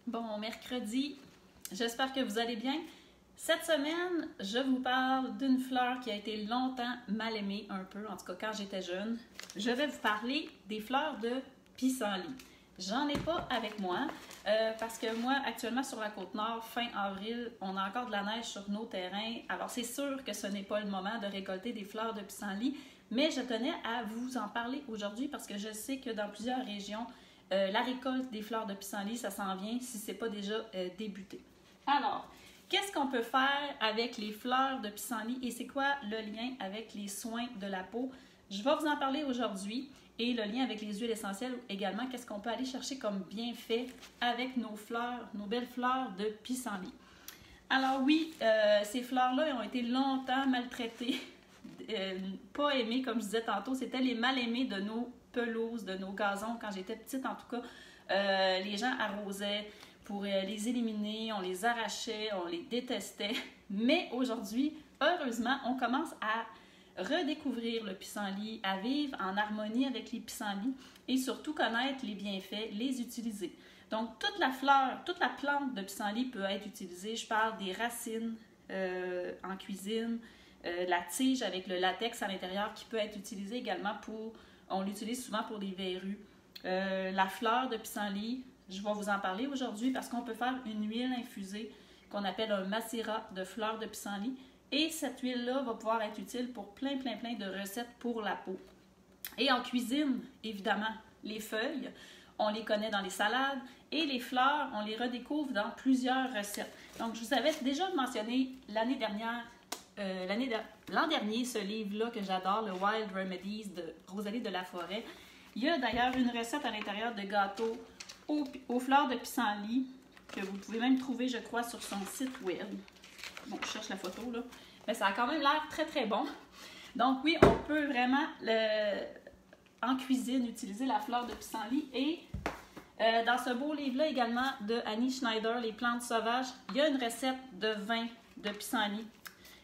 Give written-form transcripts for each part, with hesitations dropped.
Bon mercredi, j'espère que vous allez bien. Cette semaine, je vous parle d'une fleur qui a été longtemps mal aimée un peu, en tout cas quand j'étais jeune. Je vais vous parler des fleurs de pissenlit. J'en ai pas avec moi parce que moi, actuellement sur la Côte-Nord, fin avril, on a encore de la neige sur nos terrains. Alors c'est sûr que ce n'est pas le moment de récolter des fleurs de pissenlit, mais je tenais à vous en parler aujourd'hui parce que je sais que dans plusieurs régions, la récolte des fleurs de pissenlit, ça s'en vient si ce n'est pas déjà débuté. Alors, qu'est-ce qu'on peut faire avec les fleurs de pissenlit et c'est quoi le lien avec les soins de la peau? Je vais vous en parler aujourd'hui et le lien avec les huiles essentielles également. Qu'est-ce qu'on peut aller chercher comme bienfait avec nos fleurs, nos belles fleurs de pissenlit? Alors oui, ces fleurs-là ont été longtemps maltraitées, pas aimées comme je disais tantôt. C'était les mal aimés de nos pelouses, de nos gazons. Quand j'étais petite, en tout cas, les gens arrosaient pour les éliminer, on les arrachait, on les détestait. Mais aujourd'hui, heureusement, on commence à redécouvrir le pissenlit, à vivre en harmonie avec les pissenlits et surtout connaître les bienfaits, les utiliser. Donc, toute la fleur, toute la plante de pissenlit peut être utilisée. Je parle des racines en cuisine, la tige avec le latex à l'intérieur qui peut être utilisée également pour, on l'utilise souvent pour les verrues. La fleur de pissenlit, je vais vous en parler aujourd'hui parce qu'on peut faire une huile infusée qu'on appelle un macérat de fleurs de pissenlit. Et cette huile-là va pouvoir être utile pour plein de recettes pour la peau. Et en cuisine, évidemment, les feuilles, on les connaît dans les salades et les fleurs, on les redécouvre dans plusieurs recettes. Donc, je vous avais déjà mentionné l'an dernier, ce livre-là que j'adore, le Wild Remedies de Rosalie de la Forêt. Il y a d'ailleurs une recette à l'intérieur de gâteau aux fleurs de pissenlit que vous pouvez même trouver, je crois, sur son site web. Bon, je cherche la photo, là. Mais ça a quand même l'air très bon. Donc oui, on peut vraiment, en cuisine, utiliser la fleur de pissenlit. Et dans ce beau livre-là également de Annie Schneider, Les plantes sauvages, il y a une recette de vin de pissenlit.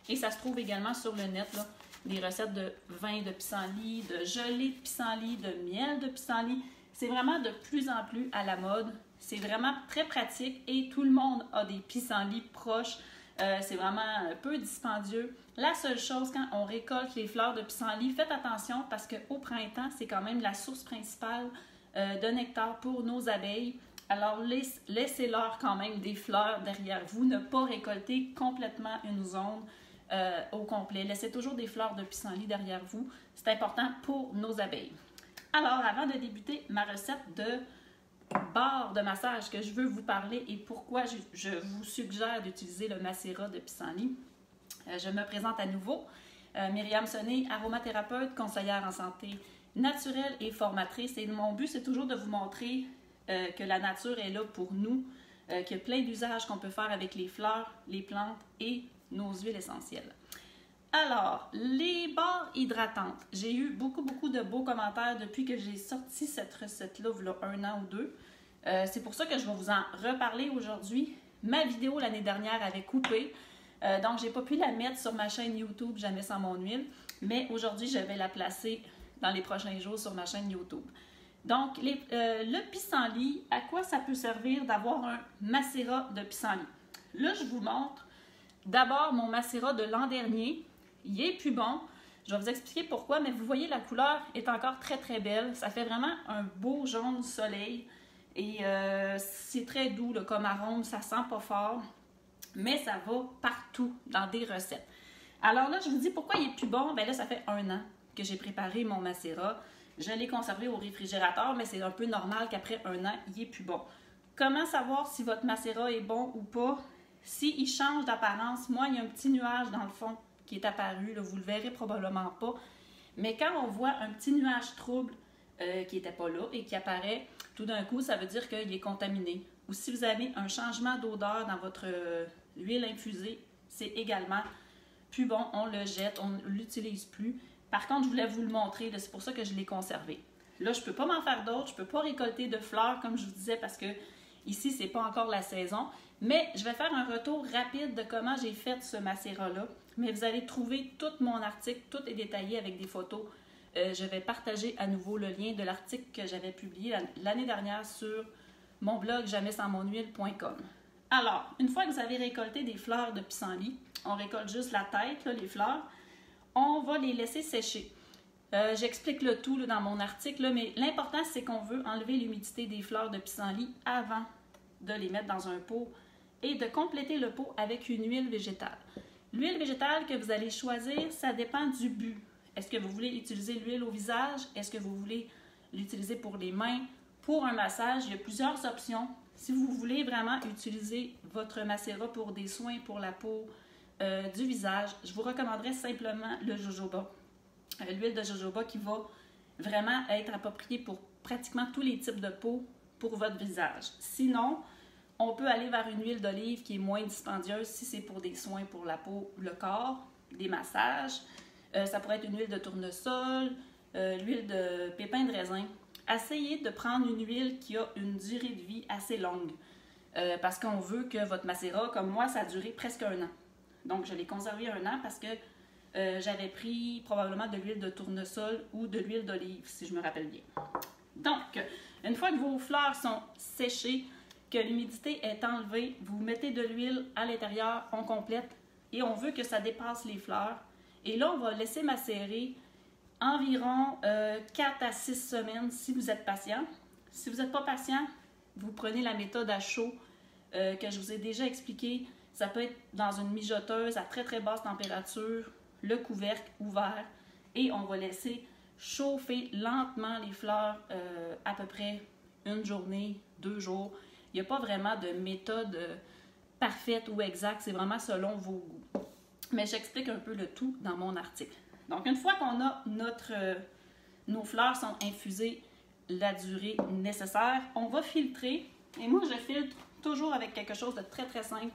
Et ça se trouve également sur le net, là, des recettes de vin de pissenlit, de gelée de pissenlit, de miel de pissenlit. C'est vraiment de plus en plus à la mode. C'est vraiment très pratique et tout le monde a des pissenlits proches. C'est vraiment un peu dispendieux. La seule chose, quand on récolte les fleurs de pissenlit, faites attention parce qu'au printemps, c'est quand même la source principale de nectar pour nos abeilles. Alors, laissez-leur quand même des fleurs derrière vous. Ne pas récolter complètement une zone au complet. Laissez toujours des fleurs de pissenlit derrière vous. C'est important pour nos abeilles. Alors, avant de débuter ma recette de barre de massage que je veux vous parler et pourquoi je vous suggère d'utiliser le macérat de pissenlit. Je me présente à nouveau. Myriam Sonnet, aromathérapeute, conseillère en santé naturelle et formatrice. Et mon but, c'est toujours de vous montrer que la nature est là pour nous, qu'il y a plein d'usages qu'on peut faire avec les fleurs, les plantes et nos huiles essentielles. Alors, les barres hydratantes. J'ai eu beaucoup de beaux commentaires depuis que j'ai sorti cette recette-là, il y a 1 an ou 2. C'est pour ça que je vais vous en reparler aujourd'hui. Ma vidéo l'année dernière avait coupé, donc j'ai pas pu la mettre sur ma chaîne YouTube Jamais sans mon huile, mais aujourd'hui, je vais la placer dans les prochains jours sur ma chaîne YouTube. Donc, le pissenlit, à quoi ça peut servir d'avoir un macérat de pissenlit? Là, je vous montre d'abord mon macérat de l'an dernier. Il est plus bon. Je vais vous expliquer pourquoi, mais vous voyez, la couleur est encore très belle. Ça fait vraiment un beau jaune soleil. Et c'est très doux là, comme arôme. Ça sent pas fort, mais ça va partout dans des recettes. Alors là, je vous dis pourquoi il est plus bon. Bien là, ça fait 1 an que j'ai préparé mon macérat. Je l'ai conservé au réfrigérateur, mais c'est un peu normal qu'après 1 an, il est plus bon. Comment savoir si votre macérat est bon ou pas? S'il change d'apparence, moi, il y a un petit nuage dans le fond qui est apparu, là, vous le verrez probablement pas. Mais quand on voit un petit nuage trouble qui n'était pas là et qui apparaît, tout d'un coup, ça veut dire qu'il est contaminé. Ou si vous avez un changement d'odeur dans votre huile infusée, c'est également plus bon, on le jette, on ne l'utilise plus. Par contre, je voulais vous le montrer, c'est pour ça que je l'ai conservé. Là, je ne peux pas m'en faire d'autres, je ne peux pas récolter de fleurs, comme je vous disais, parce que ici, ce n'est pas encore la saison. Mais je vais faire un retour rapide de comment j'ai fait ce macérat-là. Mais vous allez trouver tout mon article, tout est détaillé avec des photos. Je vais partager à nouveau le lien de l'article que j'avais publié l'année dernière sur mon blog jamais-sans-mon-huile.com. Alors, une fois que vous avez récolté des fleurs de pissenlit, on récolte juste la tête, là, les fleurs, on va les laisser sécher. J'explique le tout là, dans mon article, là, mais l'important, c'est qu'on veut enlever l'humidité des fleurs de pissenlit avant de les mettre dans un pot et de compléter le pot avec une huile végétale. L'huile végétale que vous allez choisir, ça dépend du but. Est-ce que vous voulez utiliser l'huile au visage? Est-ce que vous voulez l'utiliser pour les mains? Pour un massage, il y a plusieurs options. Si vous voulez vraiment utiliser votre macérat pour des soins pour la peau du visage, je vous recommanderais simplement le jojoba. L'huile de jojoba qui va vraiment être appropriée pour pratiquement tous les types de peau pour votre visage. Sinon, on peut aller vers une huile d'olive qui est moins dispendieuse si c'est pour des soins pour la peau, le corps, des massages. Ça pourrait être une huile de tournesol, l'huile de pépins de raisin. Essayez de prendre une huile qui a une durée de vie assez longue parce qu'on veut que votre macérat, comme moi, ça a duré presque 1 an. Donc, je l'ai conservé 1 an parce que j'avais pris probablement de l'huile de tournesol ou de l'huile d'olive, si je me rappelle bien. Donc, une fois que vos fleurs sont séchées, que l'humidité est enlevée, vous mettez de l'huile à l'intérieur, on complète et on veut que ça dépasse les fleurs. Et là, on va laisser macérer environ 4 à 6 semaines si vous êtes patient. Si vous n'êtes pas patient, vous prenez la méthode à chaud que je vous ai déjà expliqué. Ça peut être dans une mijoteuse à très très basse température, le couvercle ouvert et on va laisser chauffer lentement les fleurs à peu près 1 journée, 2 jours. Il n'y a pas vraiment de méthode parfaite ou exacte, c'est vraiment selon vos goûts. Mais j'explique un peu le tout dans mon article. Donc, une fois qu'on a nos fleurs sont infusées la durée nécessaire, on va filtrer. Et moi, je filtre toujours avec quelque chose de très, très simple.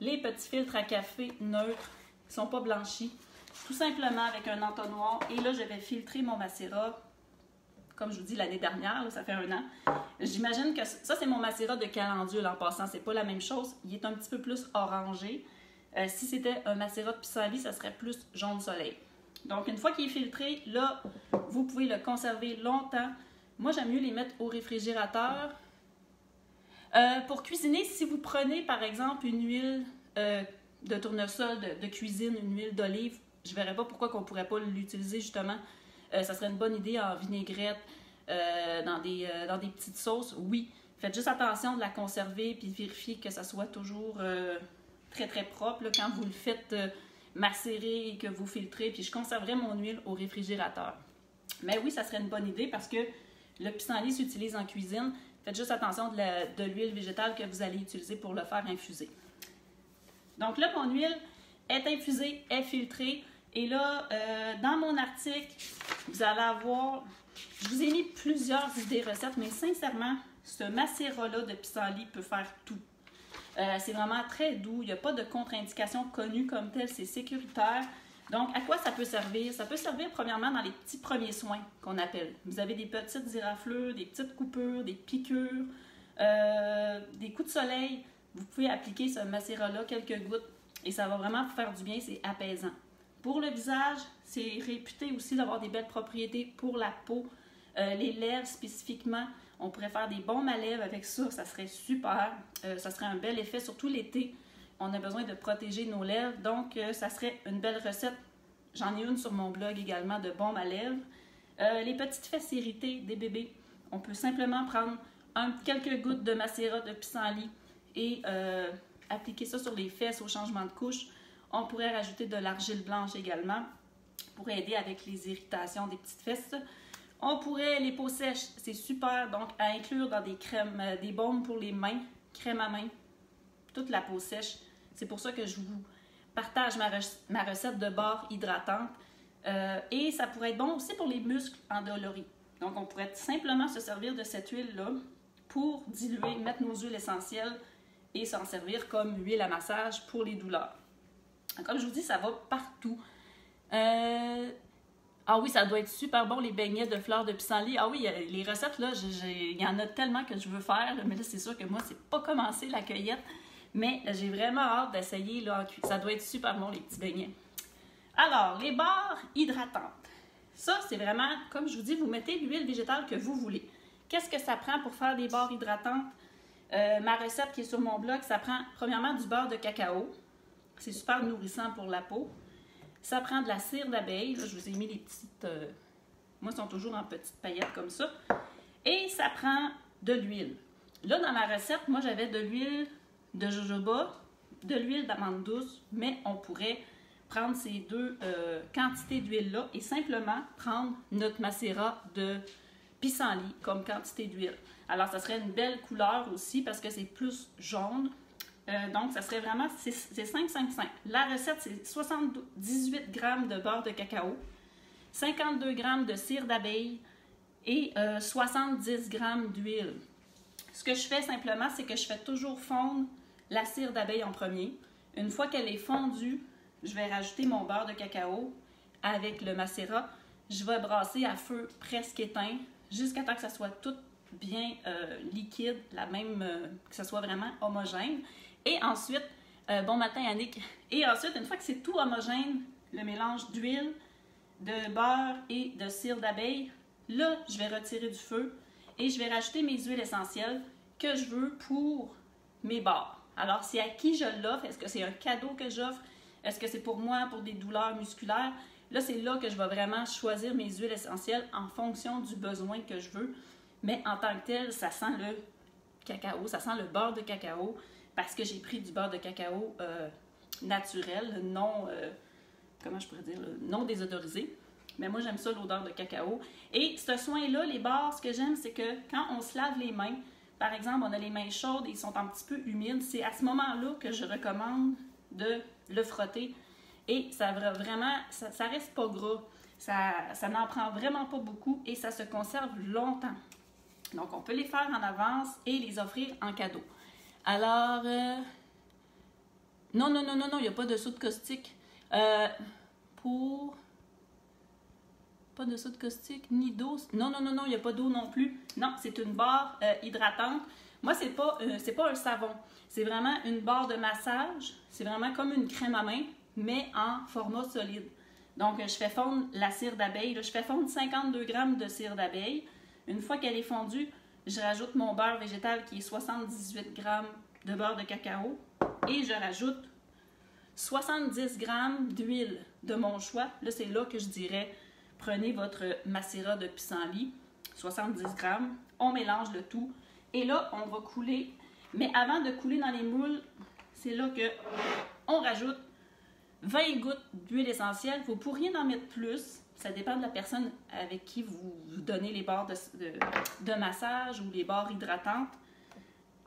Les petits filtres à café neutres qui ne sont pas blanchis. Tout simplement avec un entonnoir. Et là, je vais filtrer mon macérat, comme je vous dis, l'année dernière, là, ça fait 1 an. J'imagine que ça, c'est mon macérat de calendule en passant. C'est pas la même chose. Il est un petit peu plus orangé. Si c'était un macérat de pissenlit, ça serait plus jaune soleil. Donc, une fois qu'il est filtré, là, vous pouvez le conserver longtemps. Moi, j'aime mieux les mettre au réfrigérateur. Pour cuisiner, si vous prenez, par exemple, une huile de tournesol de cuisine, une huile d'olive, je ne verrais pas pourquoi on ne pourrait pas l'utiliser, justement. Ça serait une bonne idée en vinaigrette, dans des petites sauces. Oui, faites juste attention de la conserver puis vérifiez que ça soit toujours très, très propre là, quand vous le faites macérer et que vous filtrez. Puis je conserverai mon huile au réfrigérateur. Mais oui, ça serait une bonne idée parce que le pissenlit s'utilise en cuisine. Faites juste attention de l'huile végétale que vous allez utiliser pour le faire infuser. Donc là, mon huile est infusée, est filtrée. Et là, dans mon article, vous allez avoir... Je vous ai mis plusieurs idées recettes, mais sincèrement, ce macérat-là de pissenlit peut faire tout. C'est vraiment très doux, il n'y a pas de contre-indication connue comme telle, c'est sécuritaire. Donc, à quoi ça peut servir? Ça peut servir premièrement dans les petits premiers soins qu'on appelle. Vous avez des petites éraflures, des petites coupures, des piqûres, des coups de soleil. Vous pouvez appliquer ce macérat-là, quelques gouttes, et ça va vraiment vous faire du bien, c'est apaisant. Pour le visage, c'est réputé aussi d'avoir des belles propriétés pour la peau. Les lèvres spécifiquement, on pourrait faire des baumes à lèvres avec ça, ça serait super. Ça serait un bel effet, surtout l'été. On a besoin de protéger nos lèvres, donc ça serait une belle recette. J'en ai une sur mon blog également de baume à lèvres. Les petites fesses irritées des bébés, on peut simplement prendre quelques gouttes de macérat de pissenlit et appliquer ça sur les fesses au changement de couche. On pourrait rajouter de l'argile blanche également pour aider avec les irritations des petites fesses. On pourrait, les peaux sèches, c'est super, donc à inclure dans des crèmes, des baumes pour les mains, crème à main, toute la peau sèche. C'est pour ça que je vous partage ma recette de barre hydratante. Et ça pourrait être bon aussi pour les muscles endoloris. Donc on pourrait simplement se servir de cette huile-là pour diluer, mettre nos huiles essentielles et s'en servir comme huile à massage pour les douleurs. Comme je vous dis, ça va partout. Ah oui, ça doit être super bon, les beignets de fleurs de pissenlit. Ah oui, les recettes, là, il y en a tellement que je veux faire. Mais là, c'est sûr que moi, c'est pas commencé la cueillette. Mais j'ai vraiment hâte d'essayer. Ça doit être super bon, les petits beignets. Alors, les barres hydratantes. Ça, c'est vraiment, comme je vous dis, vous mettez l'huile végétale que vous voulez. Qu'est-ce que ça prend pour faire des barres hydratantes? Ma recette qui est sur mon blog, ça prend premièrement du beurre de cacao. C'est super nourrissant pour la peau. Ça prend de la cire d'abeille. Là, je vous ai mis les petites... moi, ils sont toujours en petites paillettes comme ça. Et ça prend de l'huile. Là, dans ma recette, moi, j'avais de l'huile de jojoba, de l'huile d'amande douce, mais on pourrait prendre ces deux quantités d'huile-là et simplement prendre notre macérat de pissenlit comme quantité d'huile. Alors, ça serait une belle couleur aussi parce que c'est plus jaune. Donc, ça serait vraiment, c'est 5-5-5. La recette, c'est 78 g de beurre de cacao, 52 g de cire d'abeille et 70 g d'huile. Ce que je fais simplement, c'est que je fais toujours fondre la cire d'abeille en premier. Une fois qu'elle est fondue, je vais rajouter mon beurre de cacao avec le macérat. Je vais brasser à feu presque éteint jusqu'à temps que ça soit tout bien liquide, que ça soit vraiment homogène. Et ensuite, bon matin Annick, et ensuite, une fois que c'est tout homogène, le mélange d'huile, de beurre et de cire d'abeille, là, je vais retirer du feu et je vais rajouter mes huiles essentielles que je veux pour mes barres. Alors, c'est à qui je l'offre? Est-ce que c'est un cadeau que j'offre? Est-ce que c'est pour moi, pour des douleurs musculaires? Là, c'est là que je vais vraiment choisir mes huiles essentielles en fonction du besoin que je veux. Mais en tant que tel, ça sent le cacao, ça sent le beurre de cacao parce que j'ai pris du beurre de cacao naturel, non, comment je pourrais dire, non désodorisé. Mais moi, j'aime ça, l'odeur de cacao. Et ce soin-là, les barres, ce que j'aime, c'est que quand on se lave les mains, par exemple, on a les mains chaudes et ils sont un petit peu humides, c'est à ce moment-là que je recommande de le frotter. Et ça vraiment, ça reste pas gras. Ça n'en prend vraiment pas beaucoup et ça se conserve longtemps. Donc, on peut les faire en avance et les offrir en cadeau. Alors, non, il n'y a pas de soude caustique. Pas de soude caustique, ni d'eau. Non, il n'y a pas d'eau non plus. Non, c'est une barre hydratante. Moi, c'est pas un savon. C'est vraiment une barre de massage. C'est vraiment comme une crème à main, mais en format solide. Donc, je fais fondre la cire d'abeille. Je fais fondre 52 g de cire d'abeille. Une fois qu'elle est fondue, je rajoute mon beurre végétal qui est 78 g de beurre de cacao et je rajoute 70 g d'huile de mon choix. Là, c'est là que je dirais, prenez votre macérat de pissenlit, 70 g, on mélange le tout et là, on va couler. Mais avant de couler dans les moules, c'est là que on rajoute 20 gouttes d'huile essentielle. Vous pourriez en mettre plus. Ça dépend de la personne avec qui vous donnez les barres de massage ou les barres hydratantes.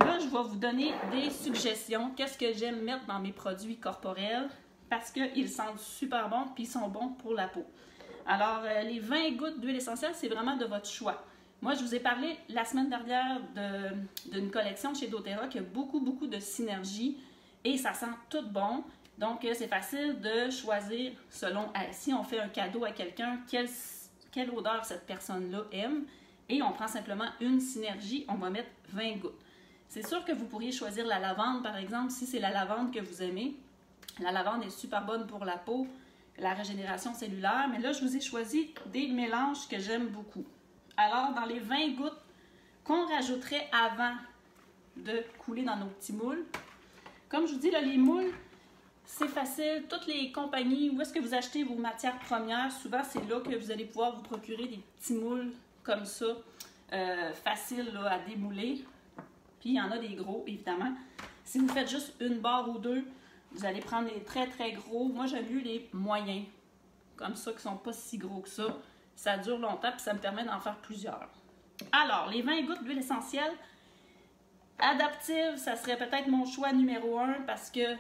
Là, je vais vous donner des suggestions. Qu'est-ce que j'aime mettre dans mes produits corporels parce qu'ils sentent super bons et ils sont bons pour la peau. Alors, les 20 gouttes d'huile essentielle, c'est vraiment de votre choix. Moi, je vous ai parlé la semaine dernière d'une collection chez doTERRA qui a beaucoup de synergie et ça sent tout bon. Donc, c'est facile de choisir selon si on fait un cadeau à quelqu'un, quelle odeur cette personne-là aime. Et on prend simplement une synergie, on va mettre 20 gouttes. C'est sûr que vous pourriez choisir la lavande, par exemple, si c'est la lavande que vous aimez. La lavande est super bonne pour la peau, la régénération cellulaire. Mais là, je vous ai choisi des mélanges que j'aime beaucoup. Alors, dans les 20 gouttes qu'on rajouterait avant de couler dans nos petits moules, comme je vous dis, là, les moules, c'est facile. Toutes les compagnies, où est-ce que vous achetez vos matières premières, souvent c'est là que vous allez pouvoir vous procurer des petits moules comme ça, faciles là, à démouler. Puis il y en a des gros, évidemment. Si vous faites juste une barre ou deux, vous allez prendre les très gros. Moi, j'aime mieux les moyens, comme ça, qui ne sont pas si gros que ça. Ça dure longtemps, puis ça me permet d'en faire plusieurs. Alors, les 20 gouttes d'huile essentielle, adaptive, ça serait peut-être mon choix numéro 1 parce que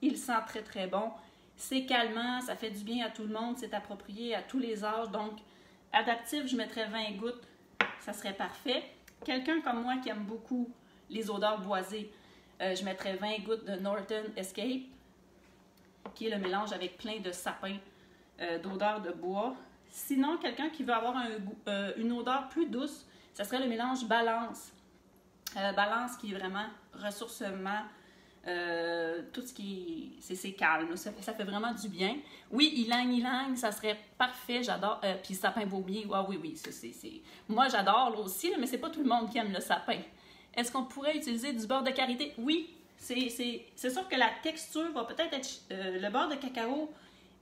il sent très bon. C'est calmant, ça fait du bien à tout le monde, c'est approprié à tous les âges. Donc, adaptif, je mettrais 20 gouttes, ça serait parfait. Quelqu'un comme moi qui aime beaucoup les odeurs boisées, je mettrais 20 gouttes de Norton Escape, qui est le mélange avec plein de sapins, d'odeurs de bois. Sinon, quelqu'un qui veut avoir une odeur plus douce, ça serait le mélange Balance. Balance qui est vraiment ressourcement, tout ce qui c'est calme, ça fait vraiment du bien. Oui, ylang, ça serait parfait, j'adore. Puis sapin baumier, oui, moi j'adore là aussi, mais c'est pas tout le monde qui aime le sapin. Est-ce qu'on pourrait utiliser du beurre de karité? Oui, c'est sûr que la texture va peut-être être... le beurre de cacao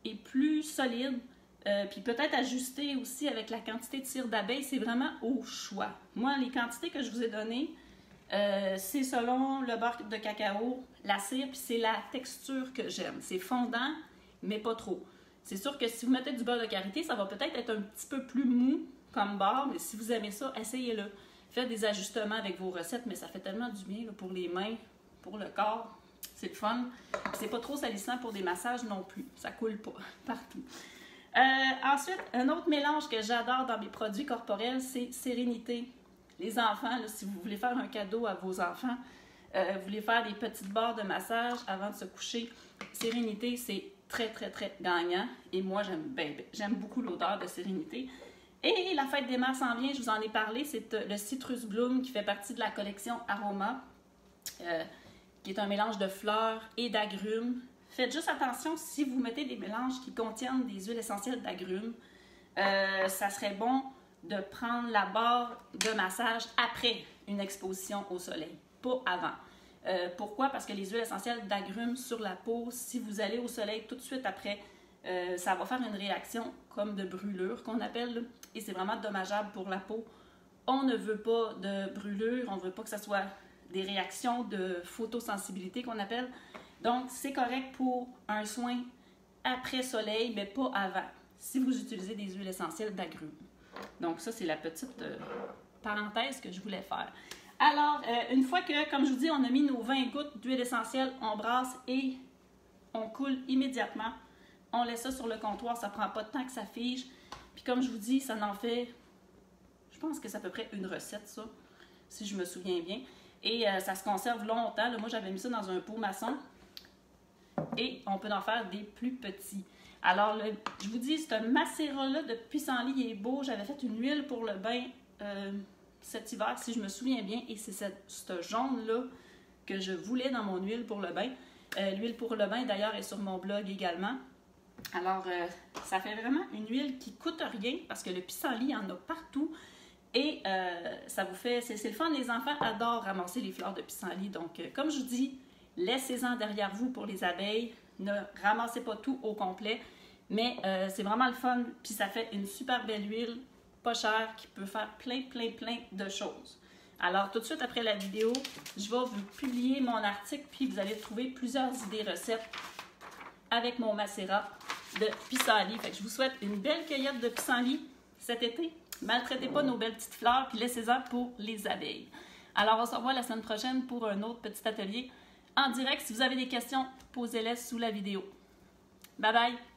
est plus solide, puis peut-être ajusté aussi avec la quantité de cire d'abeille. C'est vraiment au choix. Moi, les quantités que je vous ai données, c'est selon le beurre de cacao, la cire, puis c'est la texture que j'aime. C'est fondant, mais pas trop. C'est sûr que si vous mettez du beurre de karité, ça va peut-être être un petit peu plus mou comme beurre, mais si vous aimez ça, essayez-le. Faites des ajustements avec vos recettes, mais ça fait tellement du bien là, pour les mains, pour le corps. C'est le fun. C'est pas trop salissant pour des massages non plus. Ça coule pas partout. Ensuite, un autre mélange que j'adore dans mes produits corporels, c'est Sérénité. Les enfants, là, si vous voulez faire un cadeau à vos enfants, vous voulez faire des petites barres de massage avant de se coucher, Sérénité, c'est très, très, très gagnant. Et moi, j'aime beaucoup l'odeur de Sérénité. Et la fête des mères s'en vient, je vous en ai parlé, c'est le Citrus Bloom qui fait partie de la collection Aroma, qui est un mélange de fleurs et d'agrumes. Faites juste attention, si vous mettez des mélanges qui contiennent des huiles essentielles d'agrumes, ça serait bon de prendre la barre de massage après une exposition au soleil, pas avant. Pourquoi? Parce que les huiles essentielles d'agrumes sur la peau, si vous allez au soleil tout de suite après, ça va faire une réaction comme de brûlure qu'on appelle, et c'est vraiment dommageable pour la peau. On ne veut pas de brûlure, on ne veut pas que ce soit des réactions de photosensibilité qu'on appelle. Donc, c'est correct pour un soin après soleil, mais pas avant, si vous utilisez des huiles essentielles d'agrumes. Donc, ça, c'est la petite parenthèse que je voulais faire. Alors, une fois que, comme je vous dis, on a mis nos 20 gouttes d'huile essentielle, on brasse et on coule immédiatement. On laisse ça sur le comptoir, ça prend pas de temps que ça fige. Puis comme je vous dis, ça en fait, je pense que c'est à peu près une recette, ça, si je me souviens bien. Et ça se conserve longtemps. Là, moi, j'avais mis ça dans un pot maçon. Et on peut en faire des plus petits. Alors, je vous dis, ce macérat-là de pissenlit, il est beau. J'avais fait une huile pour le bain cet hiver, si je me souviens bien. Et c'est ce jaune-là que je voulais dans mon huile pour le bain. L'huile pour le bain, d'ailleurs, est sur mon blog également. Alors, ça fait vraiment une huile qui coûte rien parce que le pissenlit, il y en a partout. Et ça vous fait... C'est le fun, les enfants adorent ramasser les fleurs de pissenlit. Donc, comme je vous dis, laissez-en derrière vous pour les abeilles. Ne ramassez pas tout au complet. Mais c'est vraiment le fun. Puis ça fait une super belle huile, pas chère, qui peut faire plein de choses. Alors, tout de suite après la vidéo, je vais vous publier mon article. Puis vous allez trouver plusieurs idées recettes avec mon macérat de pissenlit. Fait que je vous souhaite une belle cueillette de pissenlit cet été. Maltraitez pas nos belles petites fleurs, puis laissez-en pour les abeilles. Alors, on se revoit la semaine prochaine pour un autre petit atelier en direct. Si vous avez des questions, posez-les sous la vidéo. Bye bye!